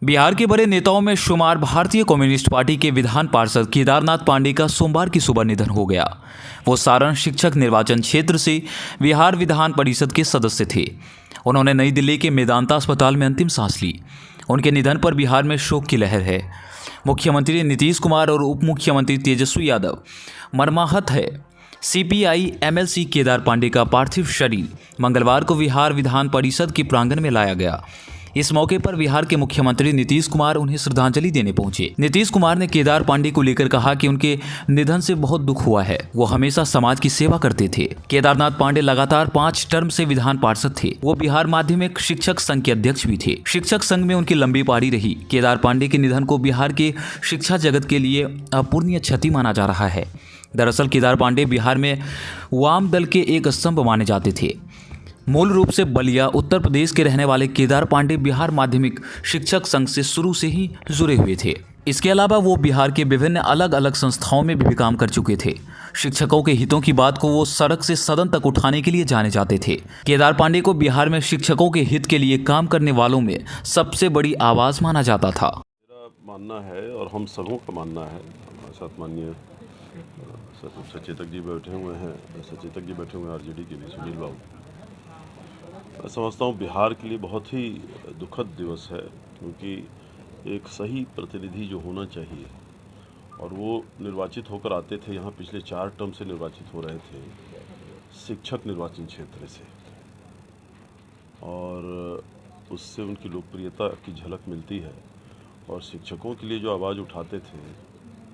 बिहार के बड़े नेताओं में शुमार भारतीय कम्युनिस्ट पार्टी के विधान पार्षद केदारनाथ पांडे का सोमवार की सुबह निधन हो गया। वो सारण शिक्षक निर्वाचन क्षेत्र से बिहार विधान परिषद के सदस्य थे। उन्होंने नई दिल्ली के मेदांता अस्पताल में अंतिम सांस ली। उनके निधन पर बिहार में शोक की लहर है। मुख्यमंत्री नीतीश कुमार और उप मुख्यमंत्री तेजस्वी यादव मर्माहत है। सीपीआई एमएलसी केदार पांडे का पार्थिव शरीर मंगलवार को बिहार विधान परिषद के प्रांगण में लाया गया। इस मौके पर बिहार के मुख्यमंत्री नीतीश कुमार उन्हें श्रद्धांजलि देने पहुंचे। नीतीश कुमार ने केदार पांडे को लेकर कहा कि उनके निधन से बहुत दुख हुआ है। वो हमेशा समाज की सेवा करते थे। केदारनाथ पांडे लगातार 5 टर्म से विधान पार्षद थे। वो बिहार माध्यमिक शिक्षक संघ के अध्यक्ष भी थे। शिक्षक संघ में उनकी लंबी पारी रही। केदार पांडे के निधन को बिहार के शिक्षा जगत के लिए अपूरणीय क्षति माना जा रहा है। दरअसल केदार पांडे बिहार में वाम दल के एक स्तंभ माने जाते थे। मूल रूप से बलिया उत्तर प्रदेश के रहने वाले केदार पांडे बिहार माध्यमिक शिक्षक संघ से शुरू से ही जुड़े हुए थे। इसके अलावा वो बिहार के विभिन्न अलग अलग संस्थाओं में भी काम कर चुके थे। शिक्षकों के हितों की बात को वो सड़क से सदन तक उठाने के लिए जाने जाते थे। केदार पांडे को बिहार में शिक्षकों के हित के लिए काम करने वालों में सबसे बड़ी आवाज़ माना जाता था। मेरा मानना है और हम सबों का मानना है, हमारे साथ माननीय सचेतक जी बैठे हुए हैं आरजेडी के लिए, सुनील बाबू। मैं समझता हूँ बिहार के लिए बहुत ही दुखद दिवस है, क्योंकि एक सही प्रतिनिधि जो होना चाहिए, और वो निर्वाचित होकर आते थे यहाँ, पिछले 4 टर्म से निर्वाचित हो रहे थे शिक्षक निर्वाचन क्षेत्र से, और उससे उनकी लोकप्रियता की झलक मिलती है। और शिक्षकों के लिए जो आवाज़ उठाते थे,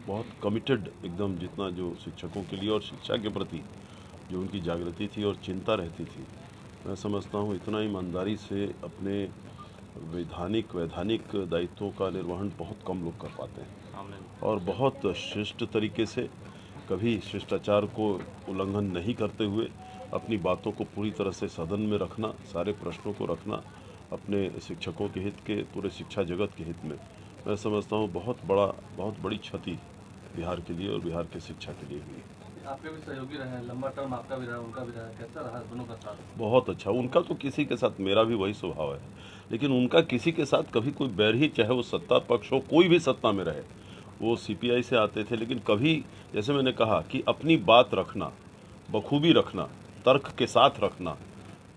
बहुत कमिटेड एकदम, जितना जो शिक्षकों के लिए और शिक्षा के प्रति जो उनकी जागृति थी और चिंता रहती थी, मैं समझता हूँ इतना ईमानदारी से अपने वैधानिक दायित्वों का निर्वहन बहुत कम लोग कर पाते हैं। और बहुत शिष्ट तरीके से, कभी शिष्टाचार को उल्लंघन नहीं करते हुए अपनी बातों को पूरी तरह से सदन में रखना, सारे प्रश्नों को रखना अपने शिक्षकों के हित के, पूरे शिक्षा जगत के हित में, मैं समझता हूँ बहुत बड़ी क्षति बिहार के लिए और बिहार के शिक्षा के लिए हुई। आपके भी सहयोगी रहे, लंबा टर्म आपका भी रहा, उनका भी रहा, कैसा रहा दोनों का साथ? बहुत अच्छा। उनका तो किसी के साथ, मेरा भी वही स्वभाव है, लेकिन उनका किसी के साथ कभी कोई बैर ही, चाहे वो सत्ता पक्ष हो, कोई भी सत्ता में रहे। वो सीपीआई से आते थे, लेकिन कभी, जैसे मैंने कहा कि अपनी बात रखना, बखूबी रखना, तर्क के साथ रखना,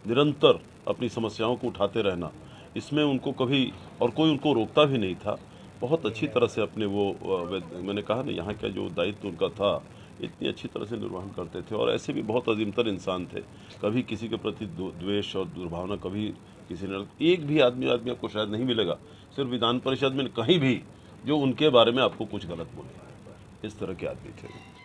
निरंतर अपनी समस्याओं को उठाते रहना, इसमें उनको कभी, और कोई उनको रोकता भी नहीं था। बहुत अच्छी तरह से अपने मैंने कहा ना, यहाँ का जो दायित्व उनका था, इतनी अच्छी तरह से निर्वहन करते थे। और ऐसे भी बहुत अजीमतर इंसान थे, कभी किसी के प्रति द्वेष और दुर्भावना कभी किसी ने, एक भी आदमी आपको शायद नहीं मिलेगा सिर्फ विधान परिषद में, कहीं भी, जो उनके बारे में आपको कुछ गलत बोले। इस तरह के आदमी थे।